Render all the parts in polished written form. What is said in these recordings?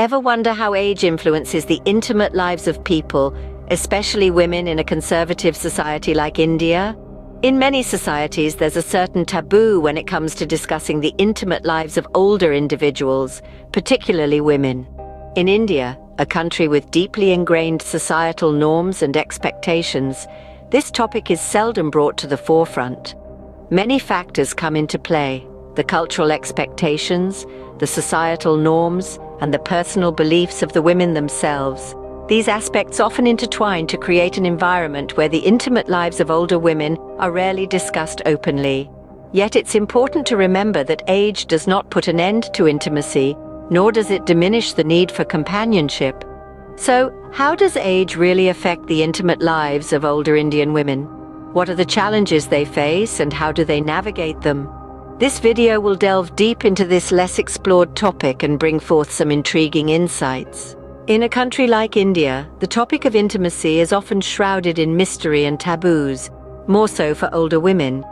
Ever wonder how age influences the intimate lives of people, especially women in a conservative society like India? In many societies, there's a certain taboo when it comes to discussing the intimate lives of older individuals, particularly women. In India, a country with deeply ingrained societal norms and expectations, this topic is seldom brought to the forefront. Many factors come into play: the cultural expectations, the societal norms, and the personal beliefs of the women themselves. These aspects often intertwine to create an environment where the intimate lives of older women are rarely discussed openly. Yet it's important to remember that age does not put an end to intimacy, nor does it diminish the need for companionship. So, how does age really affect the intimate lives of older Indian women? What are the challenges they face, and how do they navigate them? This video will delve deep into this less explored topic and bring forth some intriguing insights. In a country like India, the topic of intimacy is often shrouded in mystery and taboos, more so for older women.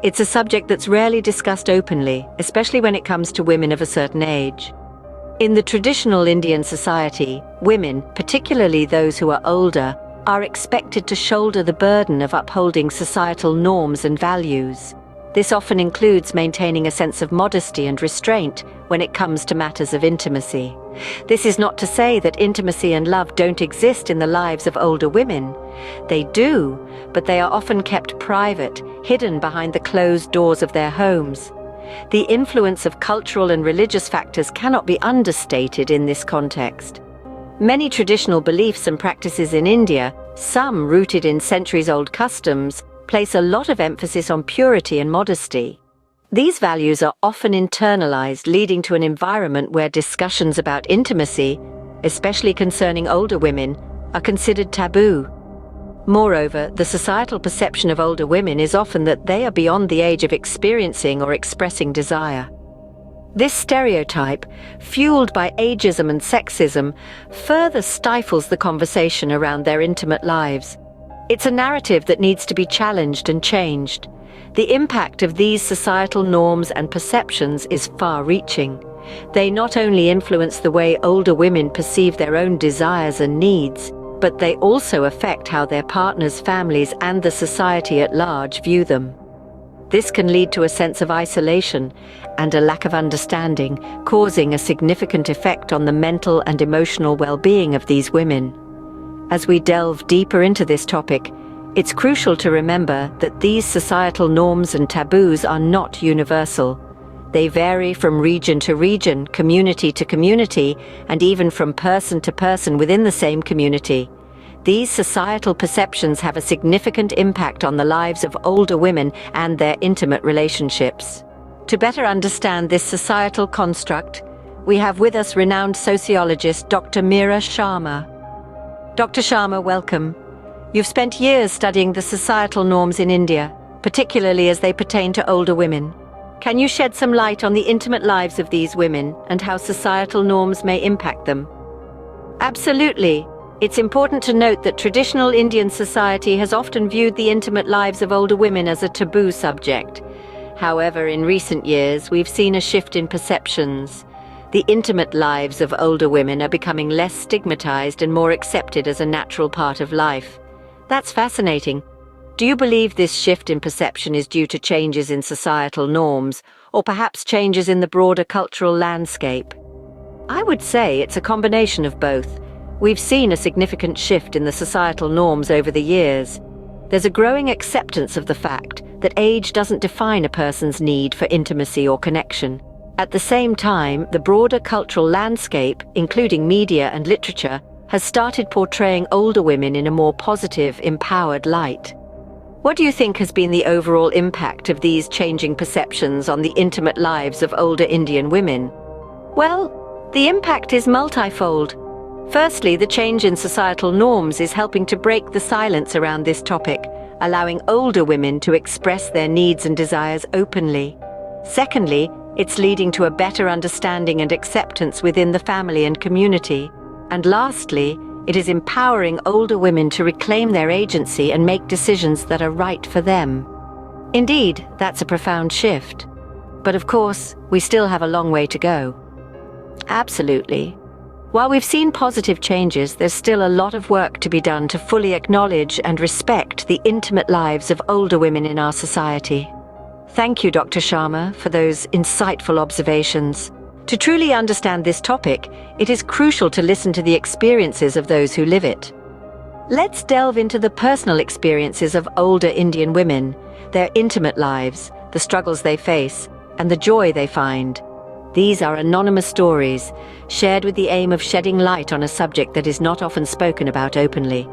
It's a subject that's rarely discussed openly, especially when it comes to women of a certain age. In the traditional Indian society, women, particularly those who are older, are expected to shoulder the burden of upholding societal norms and values. This often includes maintaining a sense of modesty and restraint when it comes to matters of intimacy. This is not to say that intimacy and love don't exist in the lives of older women. They do, but they are often kept private, hidden behind the closed doors of their homes. The influence of cultural and religious factors cannot be understated in this context. Many traditional beliefs and practices in India, some rooted in centuries-old customs, place a lot of emphasis on purity and modesty. These values are often internalized, leading to an environment where discussions about intimacy, especially concerning older women, are considered taboo. Moreover, the societal perception of older women is often that they are beyond the age of experiencing or expressing desire. This stereotype, fueled by ageism and sexism, further stifles the conversation around their intimate lives. It's a narrative that needs to be challenged and changed. The impact of these societal norms and perceptions is far-reaching. They not only influence the way older women perceive their own desires and needs, but they also affect how their partners, families, and the society at large view them. This can lead to a sense of isolation and a lack of understanding, causing a significant effect on the mental and emotional well-being of these women. As we delve deeper into this topic, it's crucial to remember that these societal norms and taboos are not universal. They vary from region to region, community to community, and even from person to person within the same community. These societal perceptions have a significant impact on the lives of older women and their intimate relationships. To better understand this societal construct, we have with us renowned sociologist Dr. Meera Sharma. Dr. Sharma, welcome. You've spent years studying the societal norms in India, particularly as they pertain to older women. Can you shed some light on the intimate lives of these women and how societal norms may impact them? Absolutely. It's important to note that traditional Indian society has often viewed the intimate lives of older women as a taboo subject. However, in recent years, we've seen a shift in perceptions. The intimate lives of older women are becoming less stigmatized and more accepted as a natural part of life. That's fascinating. Do you believe this shift in perception is due to changes in societal norms, or perhaps changes in the broader cultural landscape? I would say it's a combination of both. We've seen a significant shift in the societal norms over the years. There's a growing acceptance of the fact that age doesn't define a person's need for intimacy or connection. At the same time, the broader cultural landscape, including media and literature, has started portraying older women in a more positive, empowered light. What do you think has been the overall impact of these changing perceptions on the intimate lives of older Indian women? Well, the impact is multifold. Firstly, the change in societal norms is helping to break the silence around this topic, allowing older women to express their needs and desires openly. Secondly, it's leading to a better understanding and acceptance within the family and community. And lastly, it is empowering older women to reclaim their agency and make decisions that are right for them. Indeed, that's a profound shift. But of course, we still have a long way to go. Absolutely. While we've seen positive changes, there's still a lot of work to be done to fully acknowledge and respect the intimate lives of older women in our society. Thank you, Dr. Sharma, for those insightful observations. To truly understand this topic, it is crucial to listen to the experiences of those who live it. Let's delve into the personal experiences of older Indian women, their intimate lives, the struggles they face, and the joy they find. These are anonymous stories, shared with the aim of shedding light on a subject that is not often spoken about openly.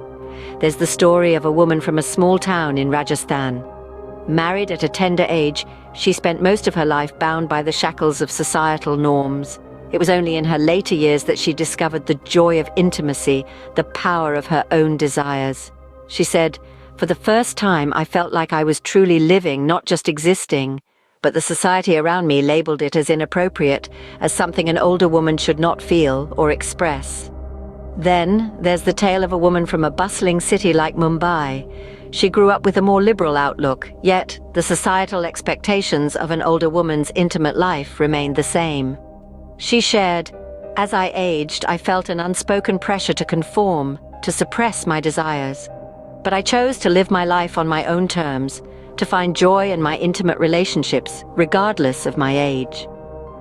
There's the story of a woman from a small town in Rajasthan. Married at a tender age, she spent most of her life bound by the shackles of societal norms. It was only in her later years that she discovered the joy of intimacy, the power of her own desires. She said, "For the first time, I felt like I was truly living, not just existing. But the society around me labeled it as inappropriate, as something an older woman should not feel or express." Then there's the tale of a woman from a bustling city like Mumbai. She grew up with a more liberal outlook, yet the societal expectations of an older woman's intimate life remained the same. She shared, "As I aged, I felt an unspoken pressure to conform, to suppress my desires. But I chose to live my life on my own terms, to find joy in my intimate relationships, regardless of my age."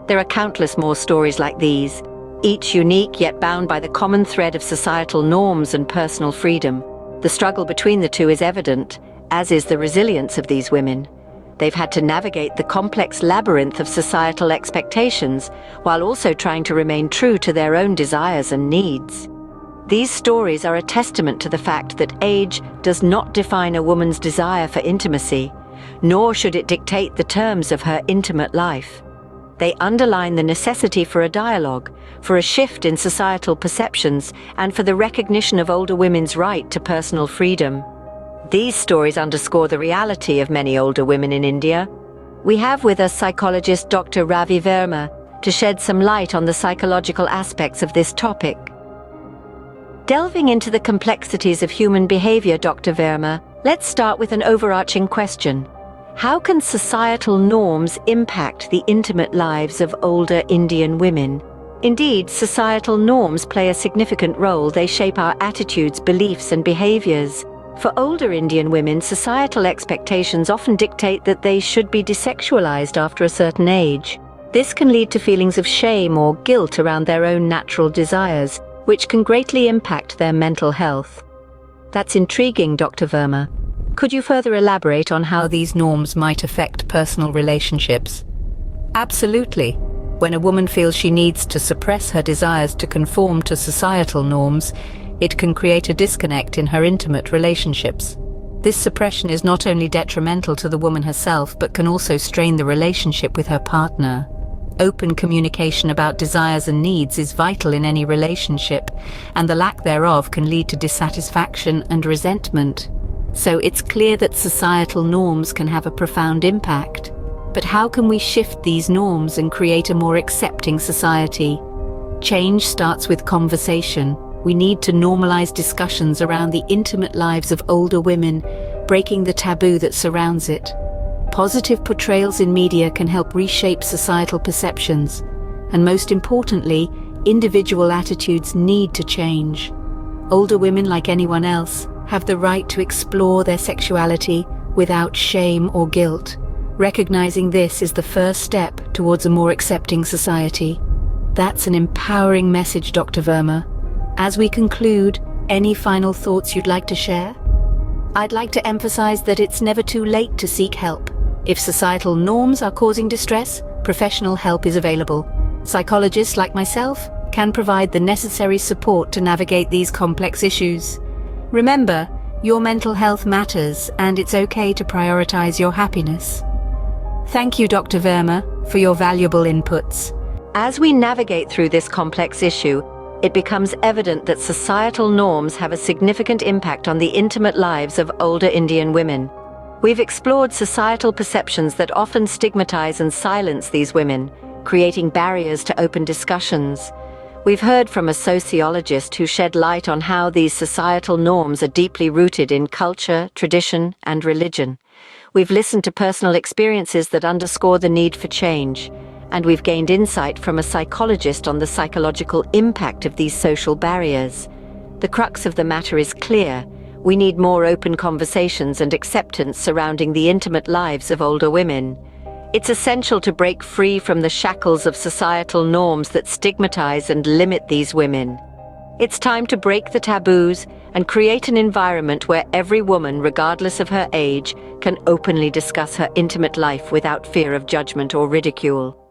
There are countless more stories like these, each unique yet bound by the common thread of societal norms and personal freedom. The struggle between the two is evident, as is the resilience of these women. They've had to navigate the complex labyrinth of societal expectations, while also trying to remain true to their own desires and needs. These stories are a testament to the fact that age does not define a woman's desire for intimacy, nor should it dictate the terms of her intimate life. They underline the necessity for a dialogue, for a shift in societal perceptions, and for the recognition of older women's right to personal freedom. These stories underscore the reality of many older women in India. We have with us psychologist Dr. Ravi Verma to shed some light on the psychological aspects of this topic. Delving into the complexities of human behavior, Dr. Verma, let's start with an overarching question. How can societal norms impact the intimate lives of older Indian women? Indeed, societal norms play a significant role. They shape our attitudes, beliefs, and behaviors. For older Indian women, societal expectations often dictate that they should be desexualized after a certain age. This can lead to feelings of shame or guilt around their own natural desires, which can greatly impact their mental health. That's intriguing, Dr. Verma. Could you further elaborate on how these norms might affect personal relationships? Absolutely. When a woman feels she needs to suppress her desires to conform to societal norms, it can create a disconnect in her intimate relationships. This suppression is not only detrimental to the woman herself, but can also strain the relationship with her partner. Open communication about desires and needs is vital in any relationship, and the lack thereof can lead to dissatisfaction and resentment. So it's clear that societal norms can have a profound impact. But how can we shift these norms and create a more accepting society? Change starts with conversation. We need to normalize discussions around the intimate lives of older women, breaking the taboo that surrounds it. Positive portrayals in media can help reshape societal perceptions, and most importantly, individual attitudes need to change. Older women, like anyone else, have the right to explore their sexuality without shame or guilt. Recognizing this is the first step towards a more accepting society. That's an empowering message, Dr. Verma. As we conclude, any final thoughts you'd like to share? I'd like to emphasize that it's never too late to seek help. If societal norms are causing distress, professional help is available. Psychologists like myself can provide the necessary support to navigate these complex issues. Remember, your mental health matters, and it's okay to prioritize your happiness. Thank you, Dr. Verma, for your valuable inputs. As we navigate through this complex issue, it becomes evident that societal norms have a significant impact on the intimate lives of older Indian women. We've explored societal perceptions that often stigmatize and silence these women, creating barriers to open discussions. We've heard from a sociologist who shed light on how these societal norms are deeply rooted in culture, tradition, and religion. We've listened to personal experiences that underscore the need for change. and we've gained insight from a psychologist on the psychological impact of these social barriers. The crux of the matter is clear. We need more open conversations and acceptance surrounding the intimate lives of older women. It's essential to break free from the shackles of societal norms that stigmatize and limit these women. It's time to break the taboos and create an environment where every woman, regardless of her age, can openly discuss her intimate life without fear of judgment or ridicule.